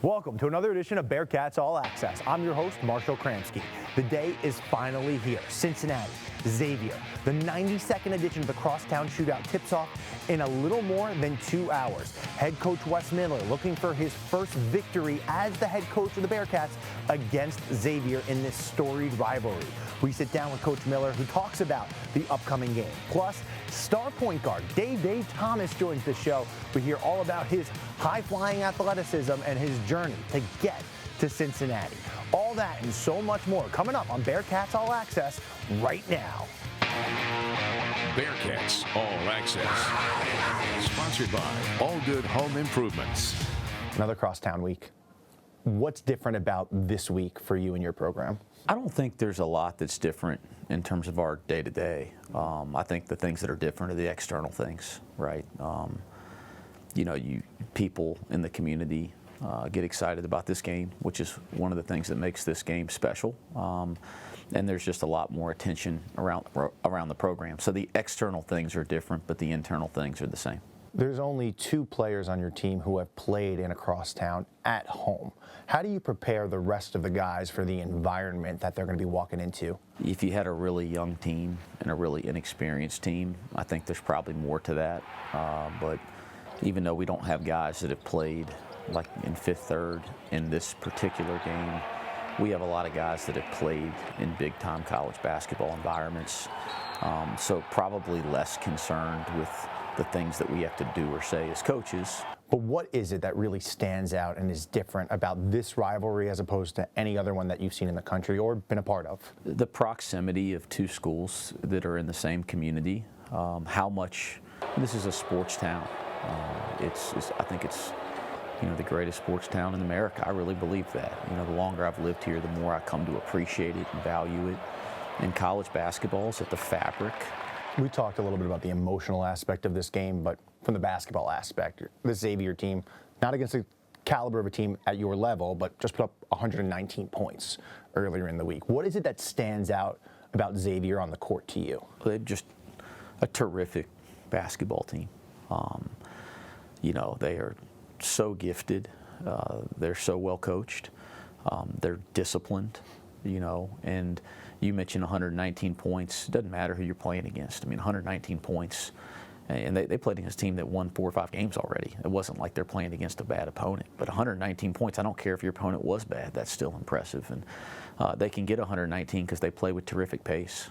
Welcome to another edition of Bearcats All Access. I'm your host, Marshall Kramsky. The day is finally here. Cincinnati, Xavier. The 92nd edition of the Crosstown Shootout tips off in a little more than 2 hours. Head coach Wes Miller looking for his first victory as the head coach of the Bearcats against Xavier in this storied rivalry. We sit down with Coach Miller, who talks about the upcoming game. Plus, star point guard Dave Thomas joins the show. We hear all about his high-flying athleticism and his journey to get to Cincinnati. All that and so much more coming up on Bearcats All Access right now. Bearcats All Access, sponsored by All Good Home Improvements. Another crosstown week. What's different about this week for you and your program? I don't think there's a lot that's different in terms of our day-to-day. I think the things that are different are the external things, right? People in the community get excited about this game, which is one of the things that makes this game special. And there's just a lot more attention around the program. So the external things are different, but the internal things are the same. There's only 2 players on your team who have played in a crosstown at home. How do you prepare the rest of the guys for the environment that they're going to be walking into? If you had a really young team and a really inexperienced team, I think there's probably more to that. But even though we don't have guys that have played like in fifth, third in this particular game, we have a lot of guys that have played in big-time college basketball environments. So probably less concerned with the things that we have to do or say as coaches. But what is it that really stands out and is different about this rivalry as opposed to any other one that you've seen in the country or been a part of? The proximity of 2 schools that are in the same community. How much this is a sports town. I think it's the greatest sports town in America. I really believe that. The longer I've lived here, the more I come to appreciate it and value it. And college basketball is at the fabric. We talked a little bit about the emotional aspect of this game, but from the basketball aspect, the Xavier team, not against the caliber of a team at your level, but just put up 119 points earlier in the week. What is it that stands out about Xavier on the court to you? They're just a terrific basketball team. They are so gifted. They're so well coached. They're disciplined, and you mentioned 119 points. It doesn't matter who you're playing against. 119 points. And they played against a team that won 4 or 5 games already. It wasn't like they're playing against a bad opponent. But 119 points, I don't care if your opponent was bad. That's still impressive. And they can get 119 because they play with terrific pace.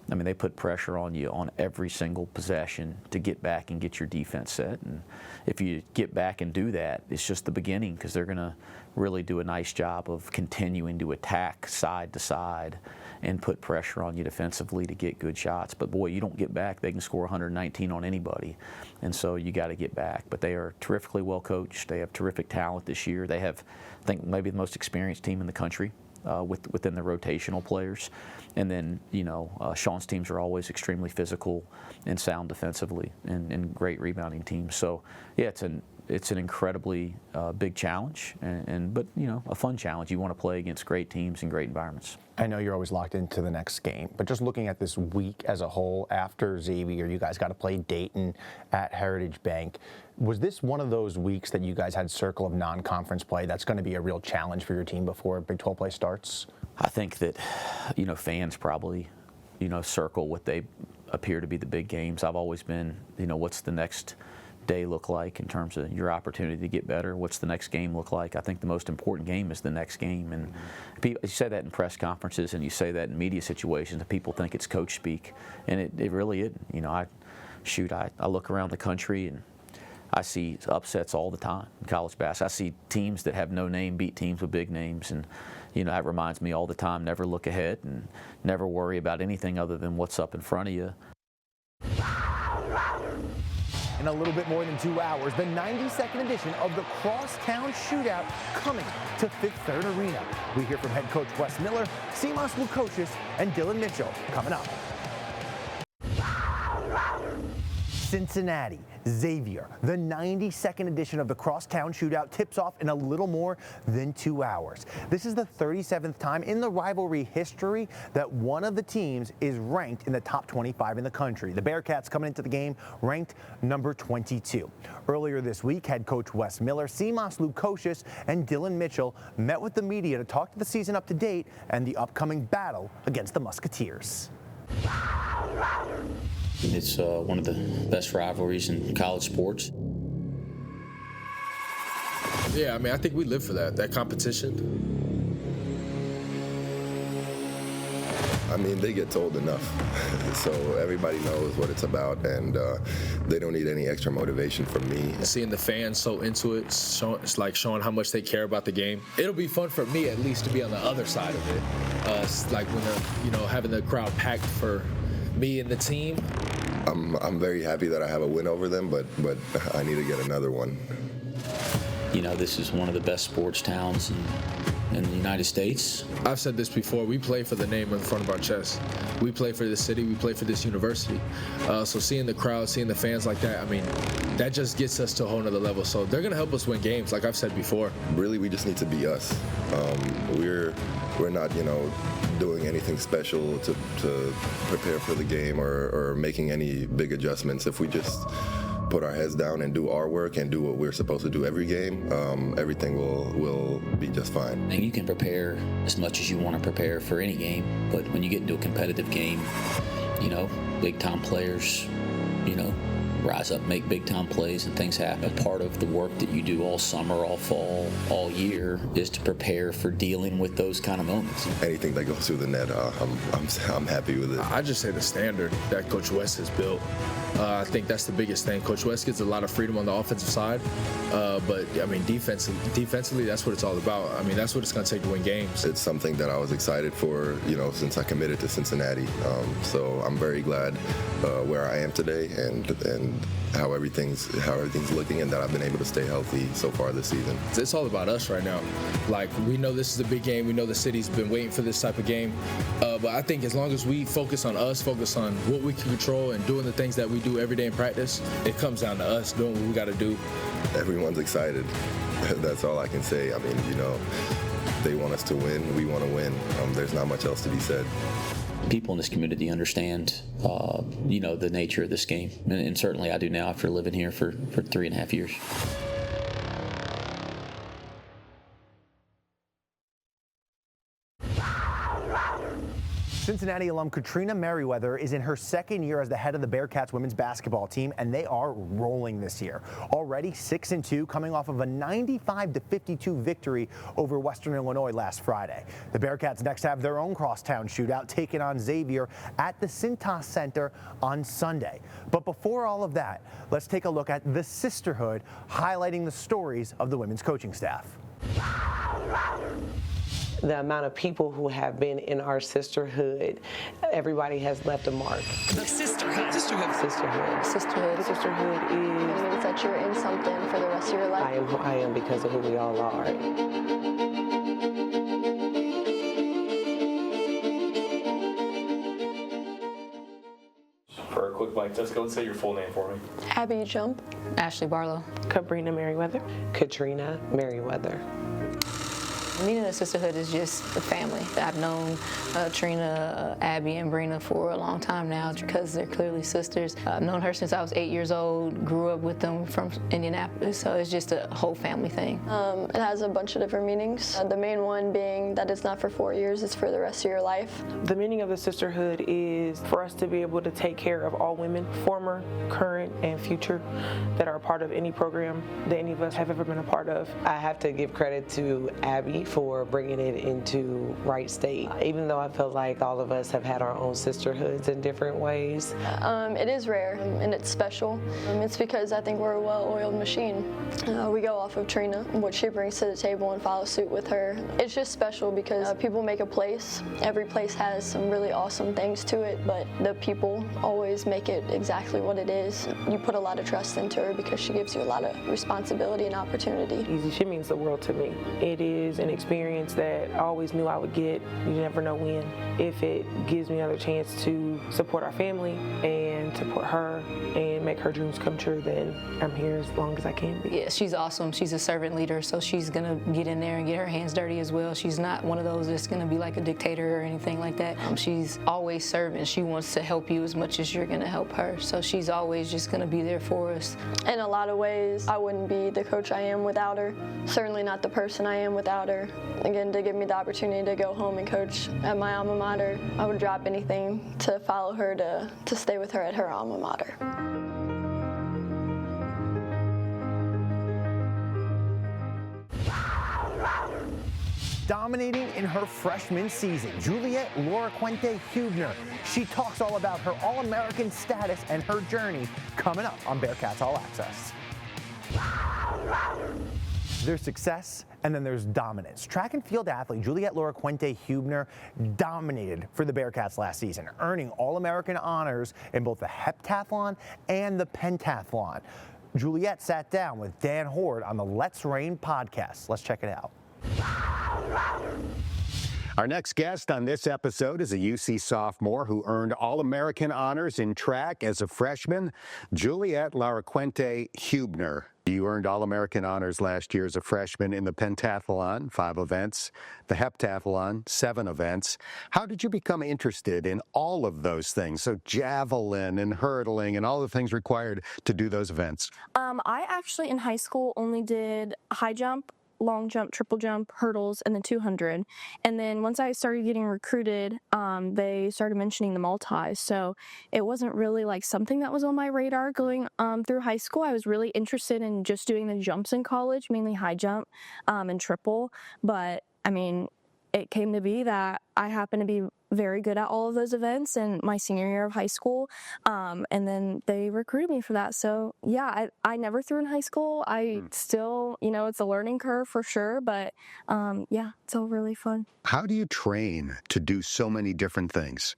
They put pressure on you on every single possession to get back and get your defense set. And if you get back and do that, it's just the beginning because they're going to really do a nice job of continuing to attack side to side and put pressure on you defensively to get good shots. But boy, you don't get back, they can score 119 on anybody. And so you got to get back. But they are terrifically well coached. They have terrific talent this year. They have, I think, maybe the most experienced team in the country. Within the rotational players. And then, Sean's teams are always extremely physical and sound defensively and great rebounding teams. So, yeah, it's an incredibly big challenge, but a fun challenge. You want to play against great teams and great environments. I know you're always locked into the next game, but just looking at this week as a whole, after Xavier, you guys got to play Dayton at Heritage Bank. Was this one of those weeks that you guys had circle of non-conference play that's going to be a real challenge for your team before Big 12 play starts? I think that, fans probably, circle what they appear to be the big games. I've always been, what's the next day look like in terms of your opportunity to get better? What's the next game look like? I think the most important game is the next game. And you say that in press conferences and you say that in media situations, and people think it's coach speak. And it really isn't. I look around the country and I see upsets all the time in college basketball. I see teams that have no name beat teams with big names. And, that reminds me all the time, never look ahead and never worry about anything other than what's up in front of you. In a little bit more than 2 hours, the 92nd edition of the Crosstown Shootout coming to Fifth Third Arena. We hear from head coach Wes Miller, Simas Lukosius, and Dylan Mitchell coming up. Cincinnati, Xavier, the 92nd edition of the Crosstown Shootout tips off in a little more than 2 hours. This is the 37th time in the rivalry history that one of the teams is ranked in the top 25 in the country. The Bearcats coming into the game ranked number 22. Earlier this week, head coach Wes Miller, Simas Lukosius, and Dylan Mitchell met with the media to talk to the season up to date and the upcoming battle against the Musketeers. It's one of the best rivalries in college sports. Yeah, I mean, I think we live for that competition. I mean, they get told enough, so everybody knows what it's about, and they don't need any extra motivation from me. Seeing the fans so into it, it's like showing how much they care about the game. It'll be fun for me, at least, to be on the other side of it. It's like when having the crowd packed for me and the team. I'm very happy that I have a win over them, but I need to get another one. You know, this is one of the best sports towns in the United States. I've said this before, we play for the name on the front of our chest. We play for this city, we play for this university. So seeing the crowd, seeing the fans like that, I mean, that just gets us to a whole nother level. So they're gonna help us win games, like I've said before. Really, we just need to be us. We're not, doing anything special to prepare for the game or making any big adjustments. If we just put our heads down and do our work and do what we're supposed to do every game, everything will be just fine. And you can prepare as much as you want to prepare for any game, but when you get into a competitive game, big time players, rise up, make big time plays, and things happen. Part of the work that you do all summer, all fall, all year is to prepare for dealing with those kind of moments. Anything that goes through the net, I'm happy with it. I just say the standard that Coach West has built. I think that's the biggest thing. Coach West gets a lot of freedom on the offensive side, but I mean, defensively, that's what it's all about. I mean, that's what it's going to take to win games. It's something that I was excited for, since I committed to Cincinnati. So I'm very glad where I am today and how everything's looking, and that I've been able to stay healthy so far this season. It's all about us right now. Like, we know this is a big game. We know the city's been waiting for this type of game. But I think as long as we focus on us, focus on what we can control and doing the things that we do every day in practice, it comes down to us doing what we got to do. Everyone's excited. That's all I can say. I mean, they want us to win. We want to win. There's not much else to be said. People in this community understand, the nature of this game, and certainly I do now after living here for 3.5 years. Cincinnati alum Katrina Merriweather is in her second year as the head of the Bearcats women's basketball team, and they are rolling this year. Already 6-2, coming off of a 95-52 victory over Western Illinois last Friday. The Bearcats next have their own crosstown shootout, taking on Xavier at the Cintas Center on Sunday. But before all of that, let's take a look at the sisterhood, highlighting the stories of the women's coaching staff. The amount of people who have been in our sisterhood, everybody has left a mark. The sisterhood. Sisterhood. Sisterhood. Sisterhood. Sisterhood is... It means that you're in something for the rest of your life. I am who I am because of who we all are. For a quick mic test, go and say your full name for me. Abby Jump. Ashley Barlow. Katrina Merriweather. Katrina Merriweather. Meaning the sisterhood is just a family. I've known Trina, Abby, and Brina for a long time now because they're clearly sisters. I've known her since I was 8 years old, grew up with them from Indianapolis, so it's just a whole family thing. It has a bunch of different meanings. The main one being that it's not for 4 years, it's for the rest of your life. The meaning of the sisterhood is for us to be able to take care of all women, former, current, and future, that are a part of any program that any of us have ever been a part of. I have to give credit to Abby for bringing it into Wright State. Even though I feel like all of us have had our own sisterhoods in different ways. It is rare and it's special. It's because I think we're a well-oiled machine. We go off of Trina, what she brings to the table, and follow suit with her. It's just special because people make a place. Every place has some really awesome things to it, but the people always make it exactly what it is. You put a lot of trust into her because she gives you a lot of responsibility and opportunity. She means the world to me. It is an experience that I always knew I would get. You never know when. If it gives me another chance to support our family and support her and make her dreams come true, then I'm here as long as I can be. Yeah, she's awesome. She's a servant leader, so she's gonna get in there and get her hands dirty as well. She's not one of those that's gonna be like a dictator or anything like that. She's always serving. She wants to help you as much as you're gonna help her. So she's always just gonna be there for us. In a lot of ways, I wouldn't be the coach I am without her. Certainly not the person I am without her. Again, to give me the opportunity to go home and coach at my alma mater, I would drop anything to follow her, to stay with her at her alma mater. Dominating in her freshman season, Juliet Loriquente Hubner. She talks all about her All-American status and her journey coming up on Bearcats All Access. There's success, and then there's dominance. Track and field athlete Juliet Loriquente Hubner dominated for the Bearcats last season, earning All-American honors in both the heptathlon and the pentathlon. Juliet sat down with Dan Horde on the Let's Rain podcast. Let's check it out. Our next guest on this episode is a UC sophomore who earned All-American honors in track as a freshman, Juliet Loriquente Hubner. You earned All-American honors last year as a freshman in the pentathlon, 5 events, the heptathlon, 7 events. How did you become interested in all of those things? So javelin and hurdling and all the things required to do those events. I actually in high school only did high jump, long jump, triple jump, hurdles, and the 200. And then once I started getting recruited, they started mentioning the multis. So it wasn't really like something that was on my radar going through high school. I was really interested in just doing the jumps in college, mainly high jump and triple. But I mean, it came to be that I happened to be very good at all of those events in my senior year of high school, and then they recruited me for that. So yeah, I never threw in high school. I still, it's a learning curve for sure, but yeah, it's all really fun. How do you train to do so many different things?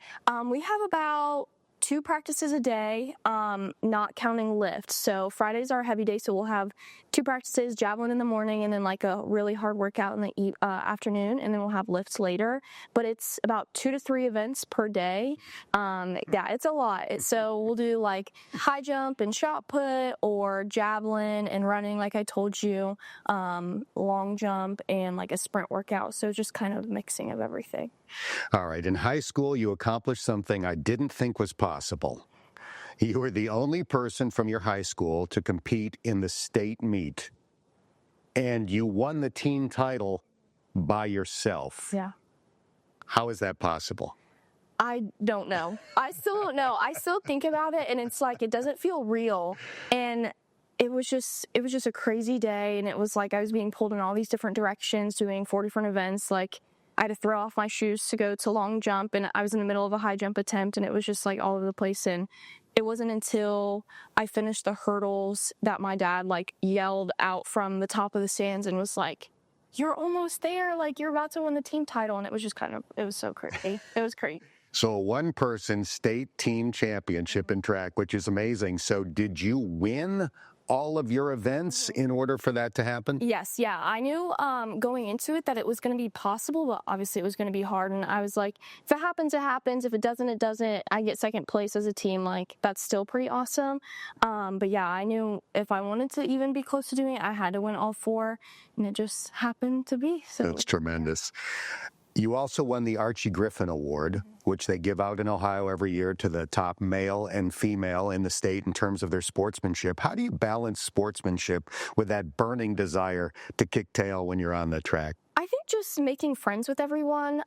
We have about 2 practices a day, not counting lifts. So Fridays are a heavy day, so we'll have 2 practices, javelin in the morning, and then like a really hard workout in the afternoon, and then we'll have lifts later. But it's about 2 to 3 events per day. Yeah, it's a lot. So we'll do like high jump and shot put, or javelin and running, like I told you, long jump, and like a sprint workout. So just kind of mixing of everything. All right. In high school, you accomplished something I didn't think was possible. You were the only person from your high school to compete in the state meet, and you won the team title by yourself. Yeah. How is that possible? I don't know. I still don't know. I still think about it, and it's like it doesn't feel real. And it was just a crazy day, and it was like I was being pulled in all these different directions, doing 4 different events. Like I had to throw off my shoes to go to long jump, and I was in the middle of a high jump attempt, and it was just like all over the place. And it wasn't until I finished the hurdles that my dad like yelled out from the top of the stands and was like, "You're almost there, like you're about to win the team title." And it was just it was so crazy. It was crazy. So a one-person state team championship in track, which is amazing. So did you win all of your events in order for that to happen? Yes, yeah. I knew going into it that it was going to be possible, but obviously it was going to be hard. And I was like, if it happens, it happens. If it doesn't, it doesn't. I get second place as a team. Like, that's still pretty awesome. But yeah, I knew if I wanted to even be close to doing it, I had to win all 4, and it just happened to be. So that's tremendous. You also won the Archie Griffin Award, which they give out in Ohio every year to the top male and female in the state in terms of their sportsmanship. How do you balance sportsmanship with that burning desire to kick tail when you're on the track? I think just making friends with everyone.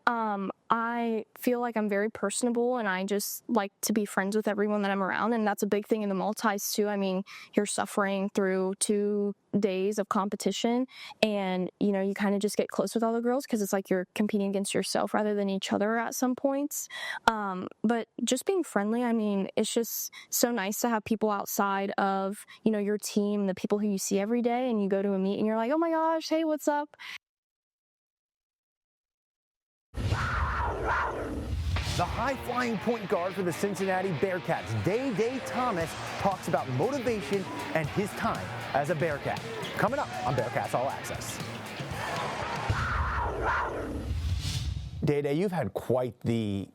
I feel like I'm very personable, and I just like to be friends with everyone that I'm around, and that's a big thing in the multis too. I mean, you're suffering through 2 days of competition, and you kind of just get close with all the girls because it's like you're competing against yourself rather than each other at some points. But just being friendly, I mean, it's just so nice to have people outside of your team, the people who you see every day, and you go to a meet and you're like, oh my gosh, hey, what's up? The high-flying point guard for the Cincinnati Bearcats, Day Thomas, talks about motivation and his time as a Bearcat. Coming up on Bearcats All Access. Day-Day, you've had quite the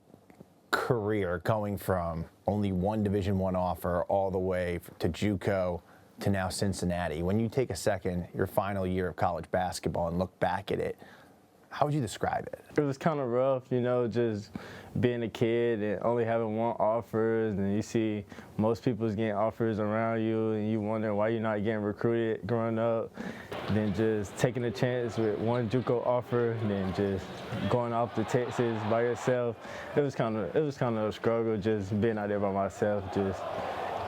career going from only one Division I offer all the way to JUCO to now Cincinnati. When you take a second, your final year of college basketball, and look back at it, how would you describe it? It was kind of rough, you know, just being a kid and only having one offer, and you see most people's getting offers around you, and you wonder why you're not getting recruited growing up. Then just taking a chance with one JUCO offer, and then just going off to Texas by yourself. It was kind of a struggle, just being out there by myself, just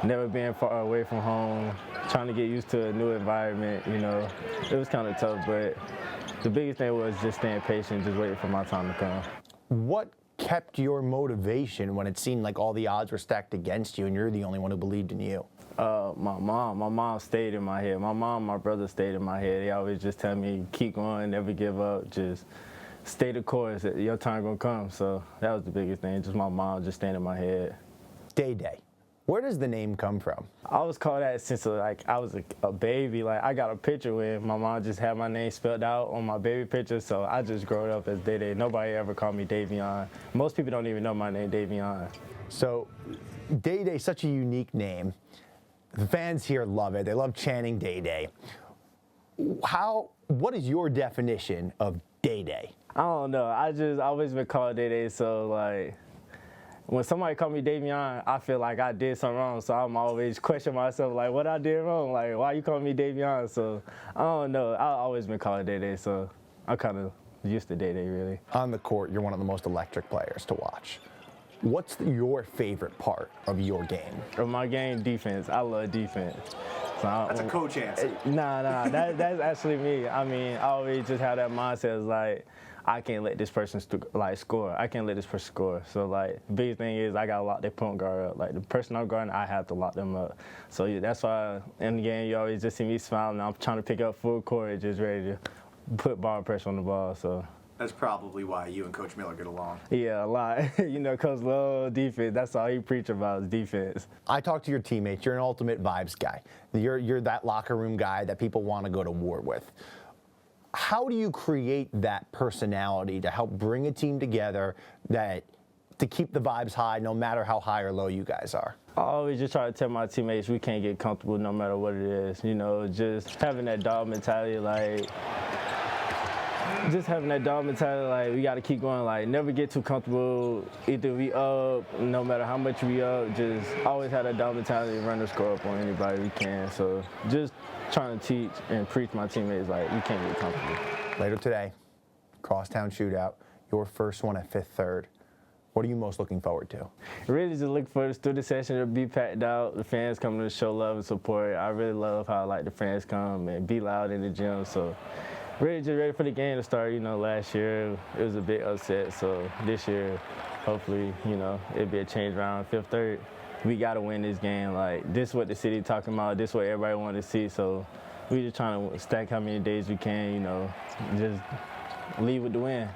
never being far away from home, trying to get used to a new environment. You know, it was kind of tough, but the biggest thing was just staying patient, just waiting for my time to come. What kept your motivation when it seemed like all the odds were stacked against you and you're the only one who believed in you? My mom stayed in my head. My mom and my brother stayed in my head. They always just tell me, keep going, never give up, just stay the course, your time gonna come. So that was the biggest thing, just my mom just staying in my head. Day-Day. Where does the name come from? I was called that since like I was a baby. Like I got a picture where my mom just had my name spelled out on my baby picture, so I just grew up as Day-Day. Nobody ever called me Davion. Most people don't even know my name, Davion. So Day-Day, such a unique name. The fans here love it. They love chanting Day-Day. What is your definition of Day-Day? I don't know. I just always been called Day-Day, so like, when somebody call me Davion, I feel like I did something wrong, so I'm always questioning myself, like, what I did wrong? Like, why you calling me Davion? So, I don't know. I've always been called Day-Day, so I'm kind of used to Day-Day, really. On the court, you're one of the most electric players to watch. What's your favorite part of your game? Of my game, defense. I love defense. So That's a coach answer. Nah, that's actually me. I mean, I always just have that mindset, like, I can't let this person score. I can't let this person score. So like, the biggest thing is I gotta lock their point guard up. Like the person I'm guarding, I have to lock them up. So yeah, that's why in the game you always just see me smiling. I'm trying to pick up full court, just ready to put ball pressure on the ball. So that's probably why you and Coach Miller get along. Yeah, a lot. You know, Coach love defense. That's all he preach about is defense. I talk to your teammates. You're an ultimate vibes guy. You're that locker room guy that people want to go to war with. How do you create that personality to help bring a team together to keep the vibes high no matter how high or low you guys are? I always just try to tell my teammates we can't get comfortable no matter what it is. You know, just having that dog mentality, like, we got to keep going, like, never get too comfortable. Either we up, no matter how much we up, just always have that dog mentality, run the score up on anybody we can. So just trying to teach and preach my teammates, like, you can't get comfortable. Later today, crosstown shootout, your first one at Fifth Third. What are you most looking forward to? Really just looking for the student session to be packed out, the fans coming to show love and support. I really love how, like, the fans come and be loud in the gym. So really just ready for the game to start. You know, last year it was a big upset, so this year hopefully, you know, it'll be a change around Fifth Third. We got to win this game. Like, this is what the city talking about. This is what everybody wanted to see. So we just trying to stack how many days we can, you know, just leave with the win.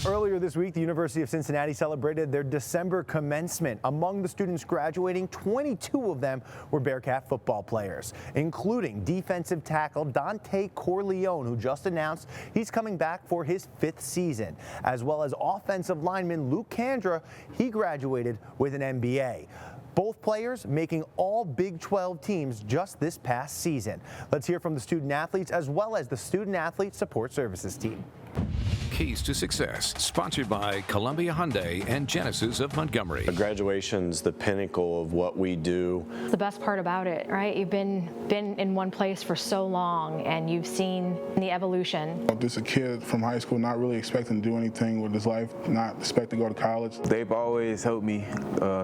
Earlier this week, the University of Cincinnati celebrated their December commencement. Among the students graduating, 22 of them were Bearcat football players, including defensive tackle Dante Corleone, who just announced he's coming back for his 5th season, as well as offensive lineman Luke Kandra. He graduated with an MBA. Both players making all Big 12 teams just this past season. Let's hear from the student athletes as well as the Student Athlete Support Services team. Keys to Success, sponsored by Columbia Hyundai and Genesis of Montgomery. Graduation's the pinnacle of what we do. It's the best part about it, right? You've been in one place for so long and you've seen the evolution. Just a kid from high school not really expecting to do anything with his life, not expect to go to college. They've always helped me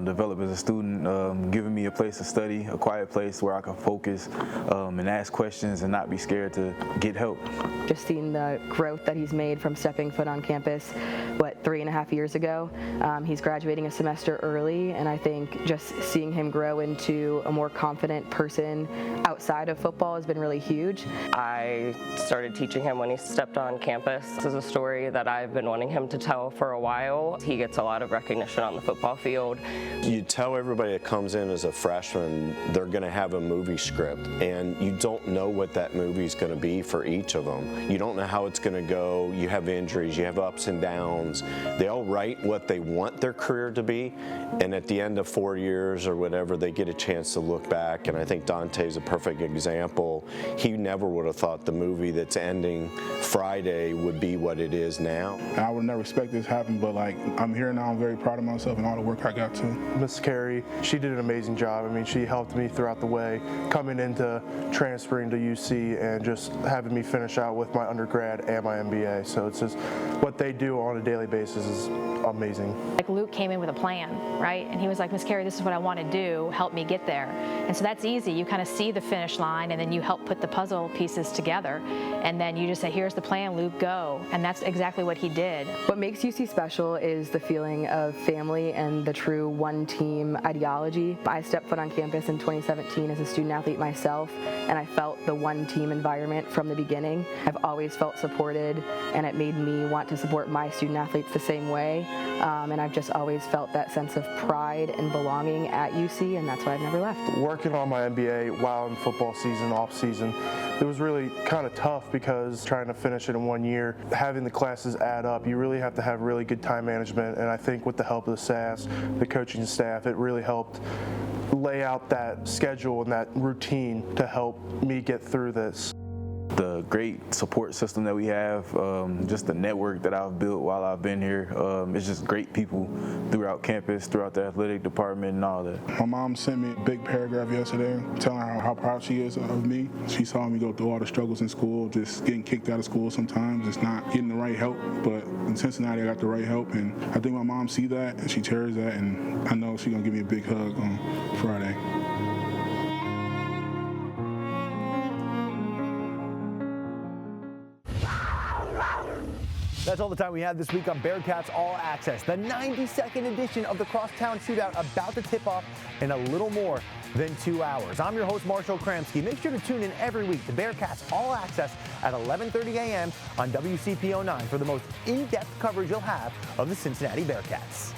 develop as a student, giving me a place to study, a quiet place where I can focus and ask questions and not be scared to get help. Just seeing the growth that he's made from stepping stepping foot on campus, 3.5 years ago. He's graduating a semester early, and I think just seeing him grow into a more confident person outside of football has been really huge. I started teaching him when he stepped on campus. This is a story that I've been wanting him to tell for a while. He gets a lot of recognition on the football field. You tell everybody that comes in as a freshman they're going to have a movie script, and you don't know what that movie is going to be for each of them. You don't know how it's going to go. You have injuries, you have ups and downs. They all write what they want their career to be, and at the end of 4 years or whatever, they get a chance to look back, and I think Dante's a perfect example. He never would have thought the movie that's ending Friday would be what it is now. I would never expect this to happen, but I'm here now. I'm very proud of myself and all the work I got to. Miss Carey, she did an amazing job. I mean, she helped me throughout the way, coming into transferring to UC and just having me finish out with my undergrad and my MBA. So it's just what they do on a daily basis is amazing. Like Luke came in with a plan, right? And he was like, Miss Carey, this is what I want to do. Help me get there. And so that's easy. You kind of see the finish line, and then you help put the puzzle pieces together. And then you just say, here's the plan, Luke, go. And that's exactly what he did. What makes UC special is the feeling of family and the true one-team ideology. I stepped foot on campus in 2017 as a student athlete myself, and I felt the one-team environment from the beginning. I've always felt supported, and it made me want to support my student athletes the same way. And I've just always felt that sense of pride and belonging at UC, and that's why I've never left. Working on my MBA while in football season, off season, it was really kind of tough because trying to finish it in 1 year, having the classes add up, you really have to have really good time management. And I think with the help of the SAS, the coaching staff, it really helped lay out that schedule and that routine to help me get through this. The great support system that we have, just the network that I've built while I've been here, it's just great people throughout campus, throughout the athletic department and all that. My mom sent me a big paragraph yesterday telling her how proud she is of me. She saw me go through all the struggles in school, just getting kicked out of school sometimes, just not getting the right help. But in Cincinnati, I got the right help, and I think my mom sees that and she cherishes that, and I know she's going to give me a big hug on Friday. That's all the time we have this week on Bearcats All Access, the 92nd edition of the Crosstown Shootout, about to tip off in a little more than 2 hours. I'm your host, Marshall Kramsky. Make sure to tune in every week to Bearcats All Access at 11:30 a.m. on WCPO 9 for the most in-depth coverage you'll have of the Cincinnati Bearcats.